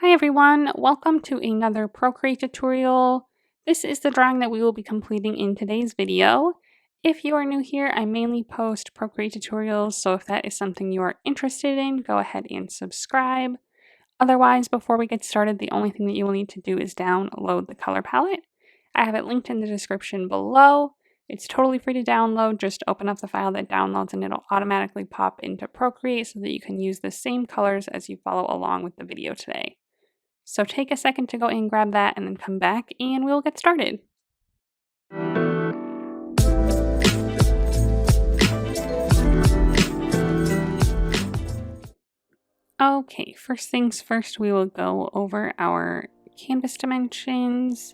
Hi everyone, welcome to another Procreate tutorial. This is the drawing that we will be completing in today's video. If you are new here, I mainly post Procreate tutorials, so if that is something you are interested in, go ahead and subscribe. Otherwise, before we get started, the only thing that you will need to do is download the color palette. I have it linked in the description below. It's totally free to download. Just open up the file that downloads and it'll automatically pop into Procreate so that you can use the same colors as you follow along with the video today. So take a second to go and grab that and then come back and we'll get started. Okay, first things first, we will go over our canvas dimensions.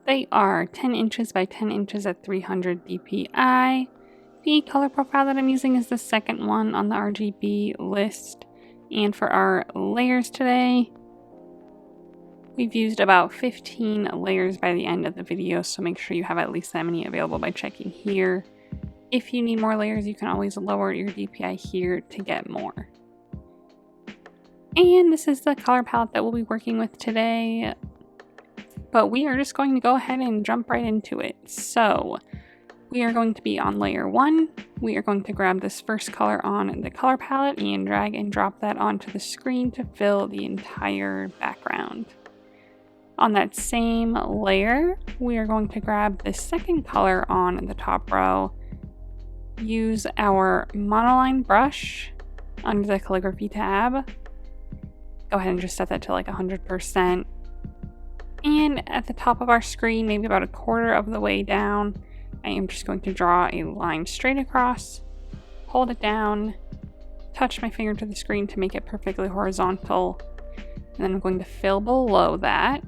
They are 10 inches by 10 inches at 300 dpi. The color profile that I'm using is the second one on the RGB list. And for our layers today, we've used about 15 layers by the end of the video, so make sure you have at least that many available by checking here. If you need more layers, you can always lower your DPI here to get more. And this is the color palette that we'll be working with today, but we are just going to go ahead and jump right into it. So we are going to be on layer 1. We are going to grab this first color on the color palette and drag and drop that onto the screen to fill the entire background. On that same layer, we are going to grab the second color on the top row, use our monoline brush under the calligraphy tab. Go ahead and just set that to like 100%. And at the top of our screen, maybe about a quarter of the way down, I am just going to draw a line straight across, hold it down, touch my finger to the screen to make it perfectly horizontal, and then I'm going to fill below that.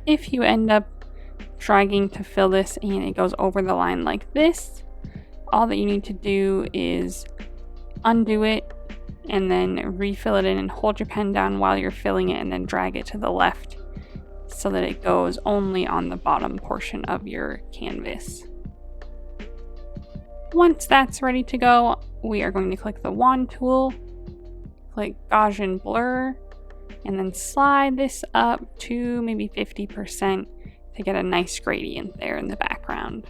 If you end up dragging to fill this and it goes over the line like this, all that you need to do is undo it and then refill it in and hold your pen down while you're filling it and then drag it to the left so that it goes only on the bottom portion of your canvas. Once that's ready to go, we are going to click the wand tool, click Gaussian Blur, and then slide this up to maybe 50% to get a nice gradient there in the background.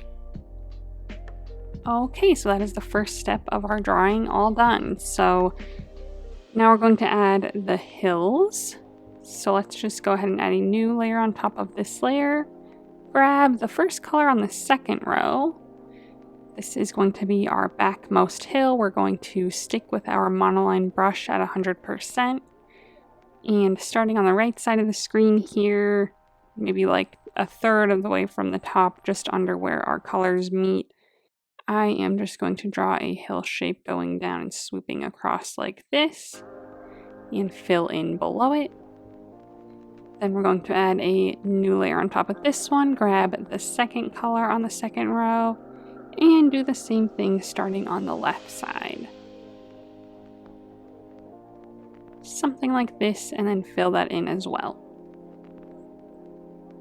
Okay, so that is the first step of our drawing all done. So now we're going to add the hills. So let's just go ahead and add a new layer on top of this layer. Grab the first color on the second row. This is going to be our backmost hill. We're going to stick with our monoline brush at 100%. And starting on the right side of the screen here, maybe like a third of the way from the top, just under where our colors meet, I am just going to draw a hill shape going down and swooping across like this and fill in below it. Then we're going to add a new layer on top of this one, grab the second color on the second row, and do the same thing starting on the left side. Something like this, and then fill that in as well.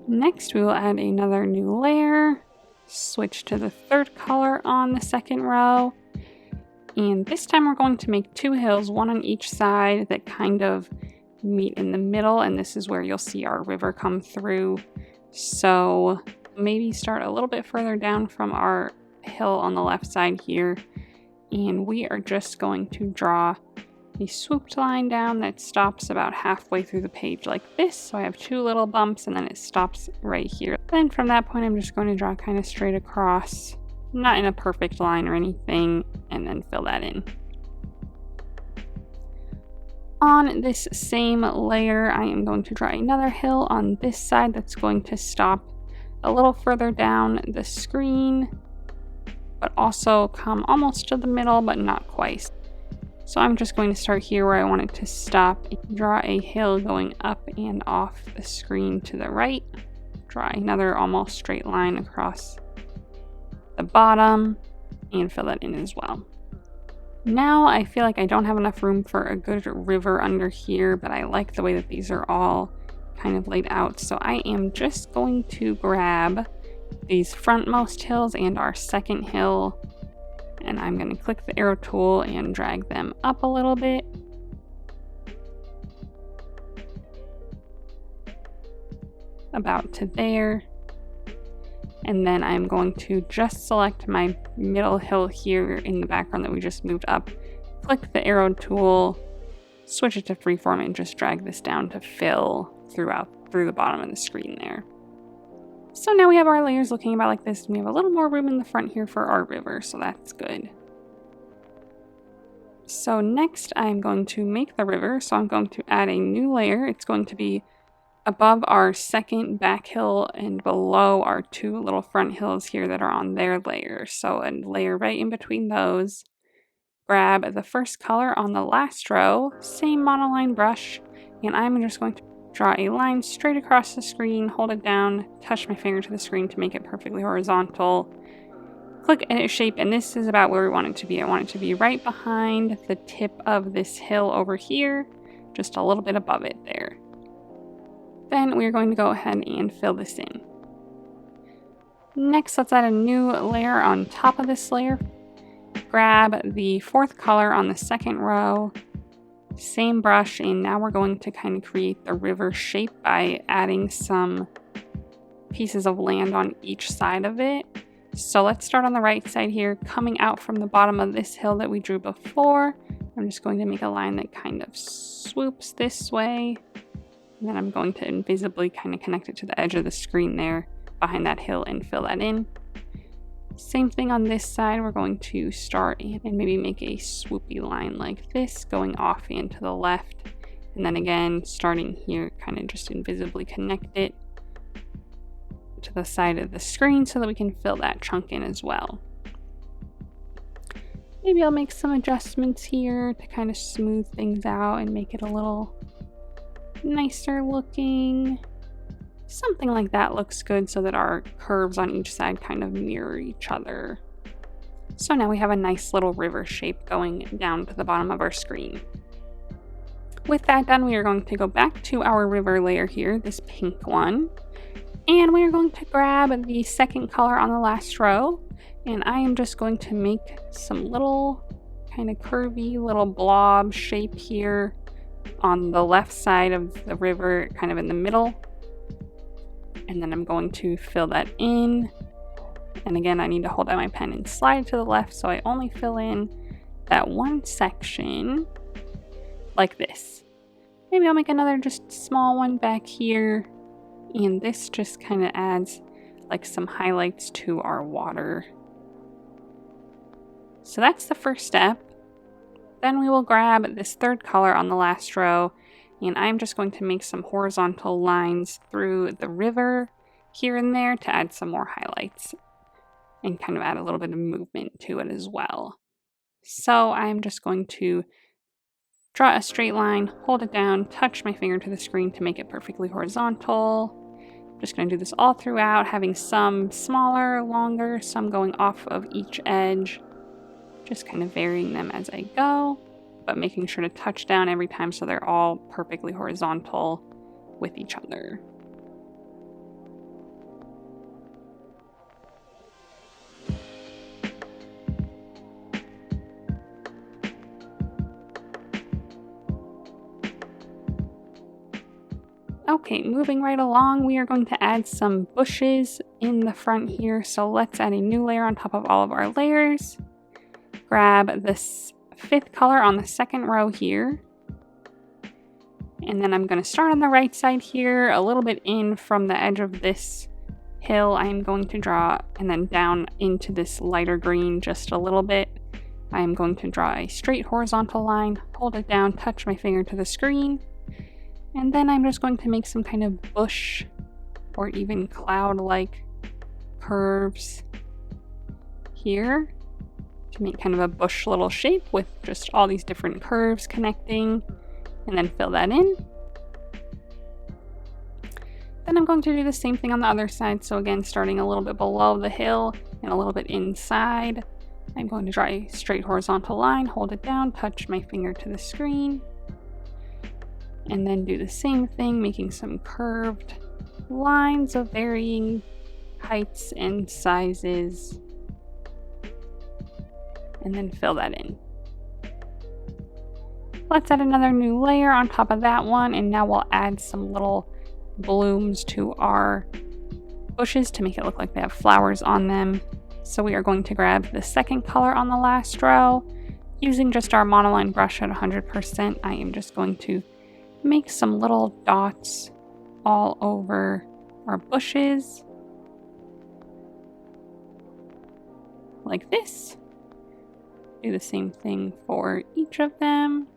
Next, we will add another new layer, switch to the third color on the second row, and this time we're going to make two hills, one on each side that kind of meet in the middle, and this is where you'll see our river come through. So maybe start a little bit further down from our hill on the left side here, and we are just going to draw a swooped line down that stops about halfway through the page like this. So I have two little bumps and then it stops right here. Then from that point, I'm just going to draw kind of straight across, not in a perfect line or anything, and then fill that in. On this same layer, I am going to draw another hill on this side that's going to stop a little further down the screen, but also come almost to the middle, but not quite. So I'm just going to start here where I want it to stop, draw a hill going up and off the screen to the right, draw another almost straight line across the bottom, and fill that in as well. Now I feel like I don't have enough room for a good river under here, but I like the way that these are all kind of laid out, so I am just going to grab these frontmost hills and our second hill, and I'm going to click the arrow tool and drag them up a little bit. about to there. And then I'm going to just select my middle hill here in the background that we just moved up. Click the arrow tool, switch it to freeform, and just drag this down to fill through the bottom of the screen there. So now we have our layers looking about like this, and we have a little more room in the front here for our river, so that's good. So next I'm going to make the river, so I'm going to add a new layer. It's going to be above our second back hill and below our two little front hills here that are on their layer. So a layer right in between those. Grab the first color on the last row, same monoline brush, and I'm just going to draw a line straight across the screen, hold it down, touch my finger to the screen to make it perfectly horizontal. Click Edit Shape, and this is about where we want it to be. I want it to be right behind the tip of this hill over here, just a little bit above it there. Then we're going to go ahead and fill this in. Next, let's add a new layer on top of this layer. Grab the fourth color on the second row, same brush, and now we're going to kind of create the river shape by adding some pieces of land on each side of it. So let's start on the right side here, coming out from the bottom of this hill that we drew before. I'm just going to make a line that kind of swoops this way. And then I'm going to invisibly kind of connect it to the edge of the screen there behind that hill and fill that in. Same thing on this side. We're going to start and maybe make a swoopy line like this going off and to the left. And then again, starting here, kind of just invisibly connect it to the side of the screen so that we can fill that chunk in as well. Maybe I'll make some adjustments here to kind of smooth things out and make it a little nicer looking. Something like that looks good so that our curves on each side kind of mirror each other. So now we have a nice little river shape going down to the bottom of our screen. With that done, we are going to go back to our river layer here, this pink one, and we are going to grab the second color on the last row, and I am just going to make some little kind of curvy little blob shape here on the left side of the river, kind of in the middle. And then I'm going to fill that in. And again, I need to hold out my pen and slide it to the left, so I only fill in that one section like this. Maybe I'll make another just small one back here. And this just kind of adds like some highlights to our water. So that's the first step. Then we will grab this third color on the last row, and I'm just going to make some horizontal lines through the river here and there to add some more highlights and kind of add a little bit of movement to it as well. So I'm just going to draw a straight line, hold it down, touch my finger to the screen to make it perfectly horizontal. I'm just going to do this all throughout, having some smaller, longer, some going off of each edge. Just kind of varying them as I go, but making sure to touch down every time so they're all perfectly horizontal with each other. Okay, moving right along, we are going to add some bushes in the front here. So let's add a new layer on top of all of our layers. Grab this fifth color on the second row here. And then I'm going to start on the right side here, a little bit in from the edge of this hill. I'm going to draw, and then down into this lighter green just a little bit. I am going to draw a straight horizontal line, hold it down, touch my finger to the screen. And then I'm just going to make some kind of bush or even cloud-like curves here to make kind of a bush little shape with just all these different curves connecting, and then fill that in. Then I'm going to do the same thing on the other side. So again, starting a little bit below the hill and a little bit inside, I'm going to draw a straight horizontal line, hold it down, touch my finger to the screen, and then do the same thing, making some curved lines of varying heights and sizes, and then fill that in. Let's add another new layer on top of that one, and now we'll add some little blooms to our bushes to make it look like they have flowers on them. So we are going to grab the second color on the last row. Using just our monoline brush at 100%, I am just going to make some little dots all over our bushes. Like this. Do the same thing for each of them.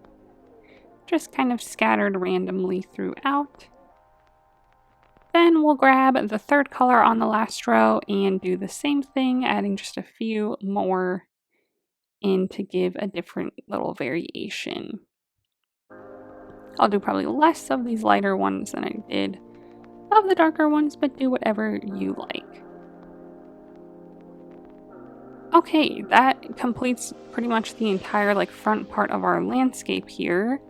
Just kind of scattered randomly throughout. Then we'll grab the third color on the last row and do the same thing, adding just a few more in to give a different little variation. I'll do probably less of these lighter ones than I did of the darker ones, but do whatever you like. Okay, that completes pretty much the entire front part of our landscape here.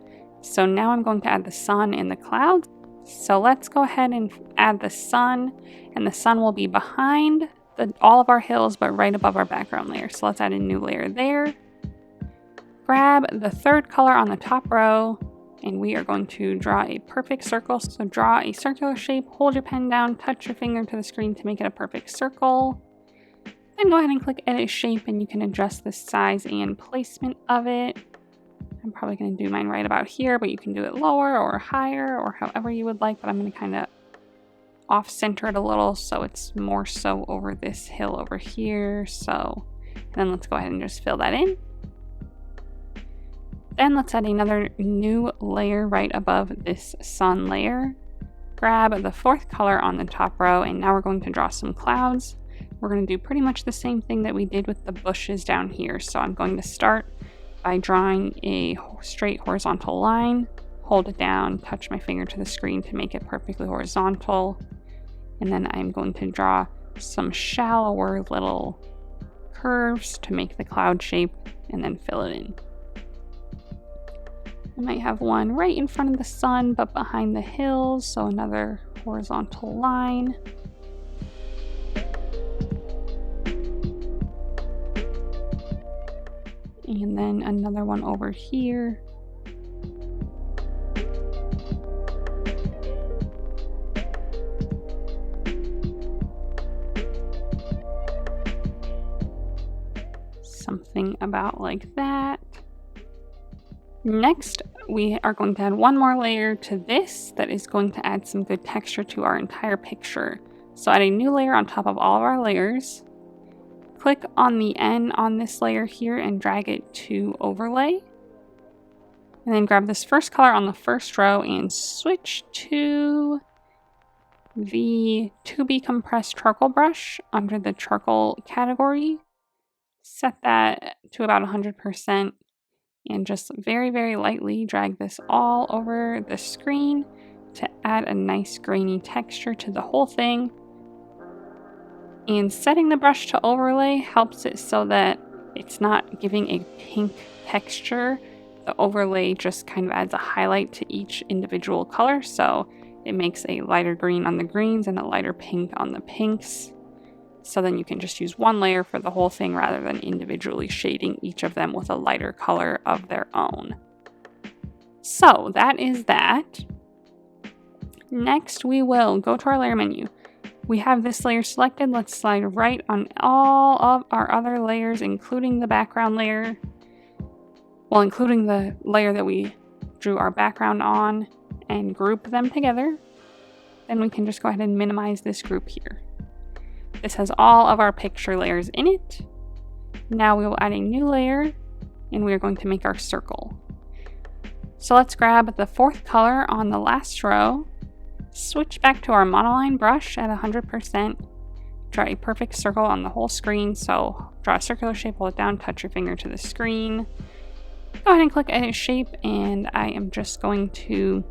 So now I'm going to add the sun and the clouds. So let's go ahead and add the sun, and the sun will be behind all of our hills, but right above our background layer. So let's add a new layer there. Grab the third color on the top row, and we are going to draw a perfect circle. So draw a circular shape, hold your pen down, touch your finger to the screen to make it a perfect circle. Then go ahead and click Edit Shape, and you can adjust the size and placement of it. I'm probably going to do mine right about here, but you can do it lower or higher or however you would like, but I'm going to kind of off-center it a little so it's more so over this hill over here. So, and then let's go ahead and just fill that in. Then let's add another new layer right above this sun layer. Grab the fourth color on the top row, and now we're going to draw some clouds. We're going to do pretty much the same thing that we did with the bushes down here. So I'm going to start by drawing a straight horizontal line, hold it down, touch my finger to the screen to make it perfectly horizontal, and then I'm going to draw some shallower little curves to make the cloud shape and then fill it in. I might have one right in front of the sun but behind the hills, so another horizontal line. And then another one over here. Something about like that. Next, we are going to add one more layer to this that is going to add some good texture to our entire picture. So add a new layer on top of all of our layers. Click on the N on this layer here and drag it to overlay. And then grab this first color on the first row and switch to the to be compressed charcoal brush under the charcoal category. Set that to about 100% and just very, very lightly drag this all over the screen to add a nice grainy texture to the whole thing. And setting the brush to overlay helps it so that it's not giving a pink texture. The overlay just kind of adds a highlight to each individual color, so it makes a lighter green on the greens and a lighter pink on the pinks. So then you can just use one layer for the whole thing rather than individually shading each of them with a lighter color of their own. So that is that. Next, we will go to our layer menu. We have this layer selected. Let's slide right on all of our other layers, including the background layer. Well, including the layer that we drew our background on, and group them together. Then we can just go ahead and minimize this group here. This has all of our picture layers in it. Now we will add a new layer, and we are going to make our circle. So let's grab the fourth color on the last row, switch back to our monoline brush at 100%, draw a perfect circle on the whole screen. So draw a circular shape, hold it down, touch your finger to the screen. Go ahead and click Edit Shape, and I am just going to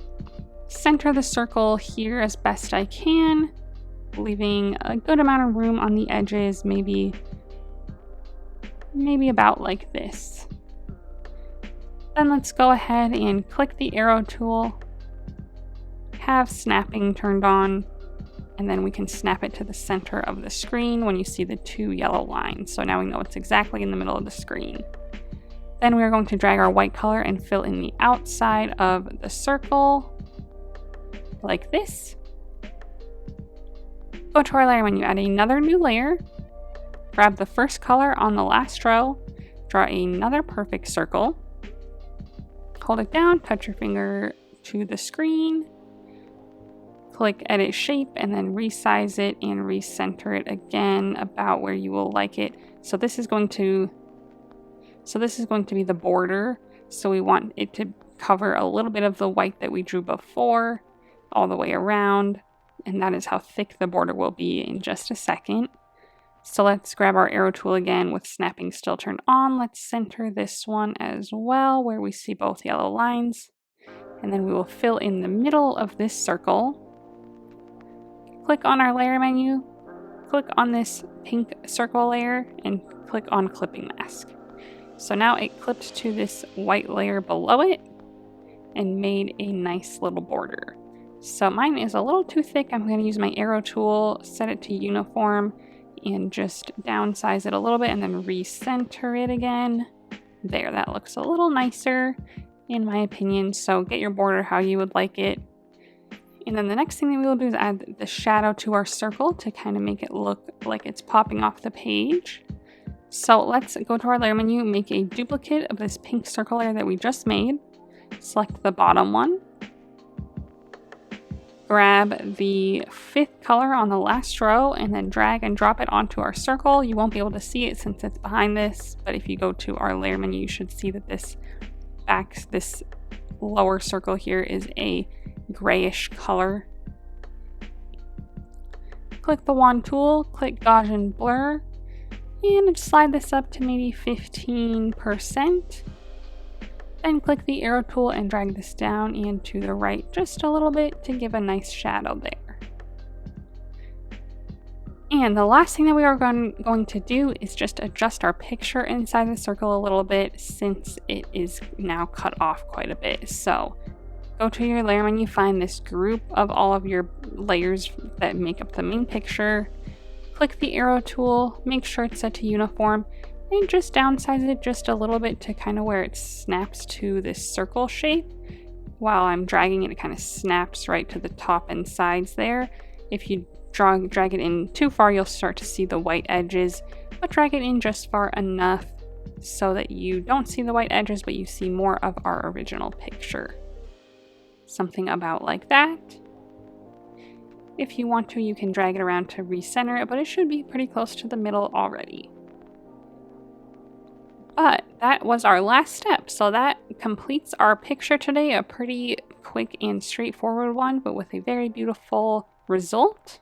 center the circle here as best I can, leaving a good amount of room on the edges, maybe about like this. Then let's go ahead and click the arrow tool, have snapping turned on, and then we can snap it to the center of the screen when you see the two yellow lines. So now we know it's exactly in the middle of the screen. Then we're going to drag our white color and fill in the outside of the circle like this. Go to our layer menu, add another new layer, grab the first color on the last row, draw another perfect circle, hold it down, touch your finger to the screen, click edit shape, and then resize it and recenter it again about where you will like it. So this is going to be the border. So we want it to cover a little bit of the white that we drew before all the way around. And that is how thick the border will be in just a second. So let's grab our arrow tool again with snapping still turned on. Let's center this one as well where we see both yellow lines. And then we will fill in the middle of this circle. Click on our layer menu, click on this pink circle layer, and click on clipping mask. So now it clipped to this white layer below it and made a nice little border. So mine is a little too thick. I'm going to use my arrow tool, set it to uniform, and just downsize it a little bit and then recenter it again. There, that looks a little nicer in my opinion. So get your border how you would like it. And then the next thing that we will do is add the shadow to our circle to kind of make it look like it's popping off the page. So let's go to our layer menu, make a duplicate of this pink circle layer that we just made. Select the bottom one. Grab the 5th color on the last row and then drag and drop it onto our circle. You won't be able to see it since it's behind this, but if you go to our layer menu, you should see that this lower circle here is a grayish color. Click the wand tool, click Gaussian Blur, and slide this up to maybe 15%. Then click the arrow tool and drag this down and to the right just a little bit to give a nice shadow there. And the last thing that we are going to do is just adjust our picture inside the circle a little bit since it is now cut off quite a bit. So go to your layer menu, find this group of all of your layers that make up the main picture, click the arrow tool, make sure it's set to uniform, and just downsize it just a little bit to kind of where it snaps to this circle shape. While I'm dragging it, it kind of snaps right to the top and sides there. If you drag it in too far, you'll start to see the white edges, but drag it in just far enough so that you don't see the white edges, but you see more of our original picture. Something about like that. If you want to, you can drag it around to recenter it, but it should be pretty close to the middle already. But that was our last step, so that completes our picture today. A pretty quick and straightforward one, but with a very beautiful result.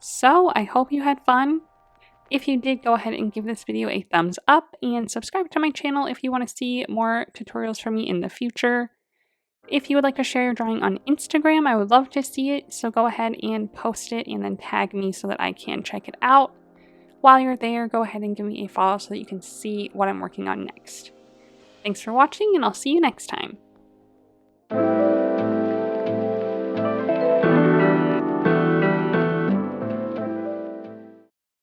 So I hope you had fun. If you did, go ahead and give this video a thumbs up and subscribe to my channel if you want to see more tutorials from me in the future. If you would like to share your drawing on Instagram, I would love to see it, so go ahead and post it and then tag me so that I can check it out. While you're there, go ahead and give me a follow so that you can see what I'm working on next. Thanks for watching, and I'll see you next time.